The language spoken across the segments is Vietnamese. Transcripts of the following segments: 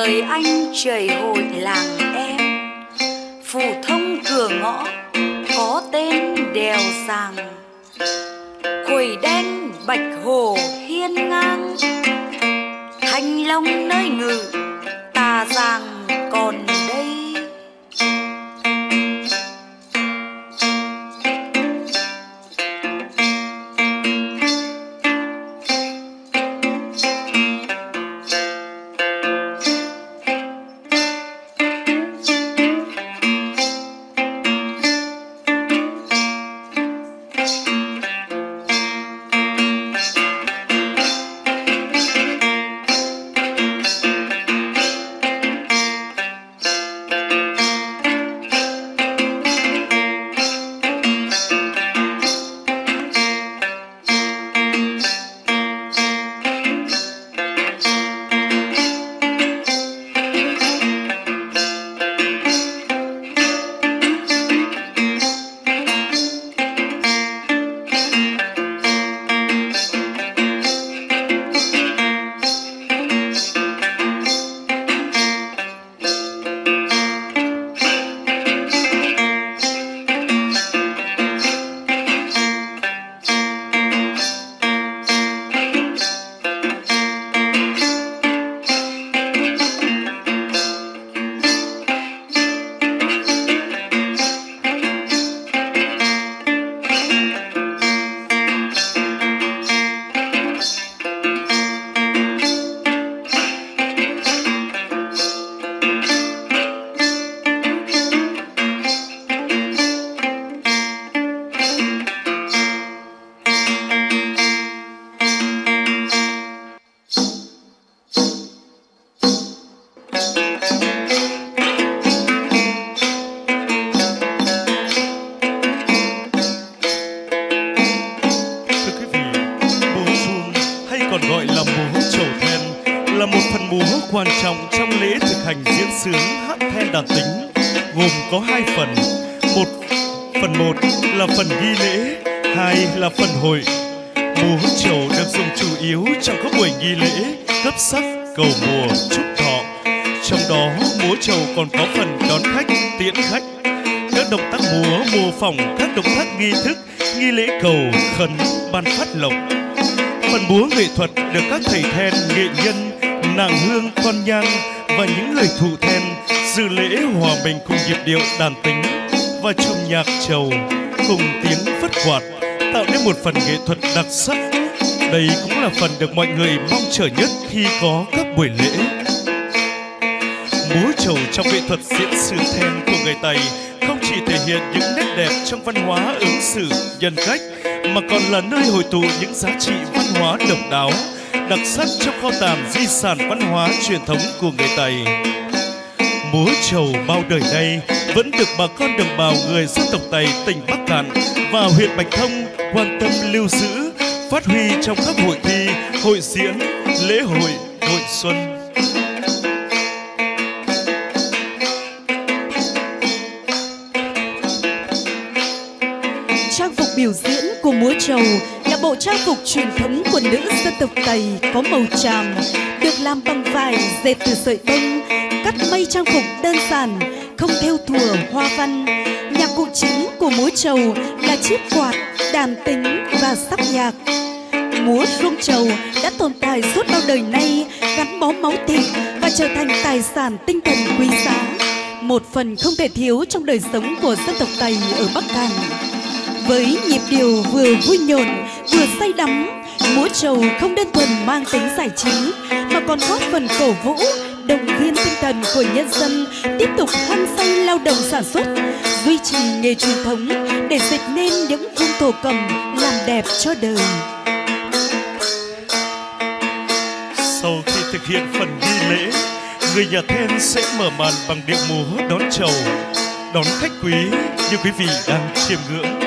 đời anh chảy hội làng em, phù thông cửa ngõ có tên đèo sàng, quầy đen bạch hồ hiên ngang, thanh long nơi ngự tà giàng còn đây. Quan trọng trong lễ thực hành diễn xướng hát then đàn tính gồm có hai phần. Phần một là phần ghi lễ, hai là phần hội. Múa trầu được dùng chủ yếu trong các buổi nghi lễ, cấp sắc, cầu mùa, chúc thọ. Trong đó múa trầu còn có phần đón khách, tiễn khách. Các động tác múa mô phỏng các động tác nghi thức, nghi lễ cầu, khấn, ban phát lộc. Phần múa nghệ thuật được các thầy then, nghệ nhân, nàng hương, con nhang và những người thụ then dự lễ hòa mình cùng nhịp điệu đàn tính và chung nhạc trầu cùng tiếng phất quạt, tạo nên một phần nghệ thuật đặc sắc. Đây cũng là phần được mọi người mong chờ nhất khi có các buổi lễ. Múa trầu trong nghệ thuật diễn xướng then của người Tày không chỉ thể hiện những nét đẹp trong văn hóa ứng xử, nhân cách, mà còn là nơi hội tụ những giá trị văn hóa độc đáo, đặc sắc trong kho tàng di sản văn hóa truyền thống của người Tày. Múa trầu bao đời nay vẫn được bà con đồng bào người dân tộc Tày tỉnh Bắc Kạn và huyện Bạch Thông quan tâm lưu giữ, phát huy trong các hội thi, hội diễn, lễ hội, hội xuân. Trang phục biểu diễn của múa trầu là bộ trang phục truyền thống của nữ dân tộc Tày có màu tràm, được làm bằng vải dệt từ sợi bông, cắt may trang phục đơn giản, không thêu thùa hoa văn. Nhạc cụ chính của múa trầu là chiếc quạt, đàn tính và sắp nhạc. Múa rung trầu đã tồn tại suốt bao đời nay, gắn bó máu thịt và trở thành tài sản tinh thần quý giá, một phần không thể thiếu trong đời sống của dân tộc Tày ở Bắc Kạn. Với nhịp điệu vừa vui nhộn vừa say đắm, múa trầu không đơn thuần mang tính giải trí mà còn góp phần cổ vũ, động viên tinh thần của nhân dân tiếp tục hăng say lao động sản xuất, duy trì nghề truyền thống để dệt nên những khung thổ cẩm làm đẹp cho đời. Sau khi thực hiện phần nghi lễ, người nhà then sẽ mở màn bằng điệu múa đón trầu, đón khách quý như quý vị đang chiêm ngưỡng.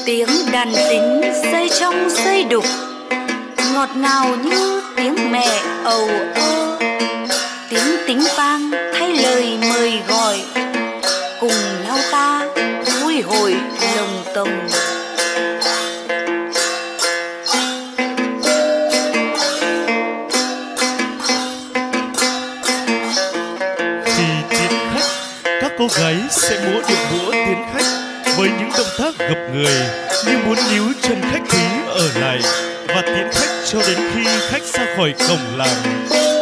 Tiếng đàn tính xây trong xây đục, ngọt ngào như tiếng mẹ ầu ơ. Tiếng tính vang thay lời mời gọi, cùng nhau ta vui hội lồng tồng. Khi tiến khách, các cô gái sẽ múa điệu múa tiến khách với những động tác gập người như muốn níu chân khách quý ở lại và tiến khách cho đến khi khách ra khỏi cổng làng.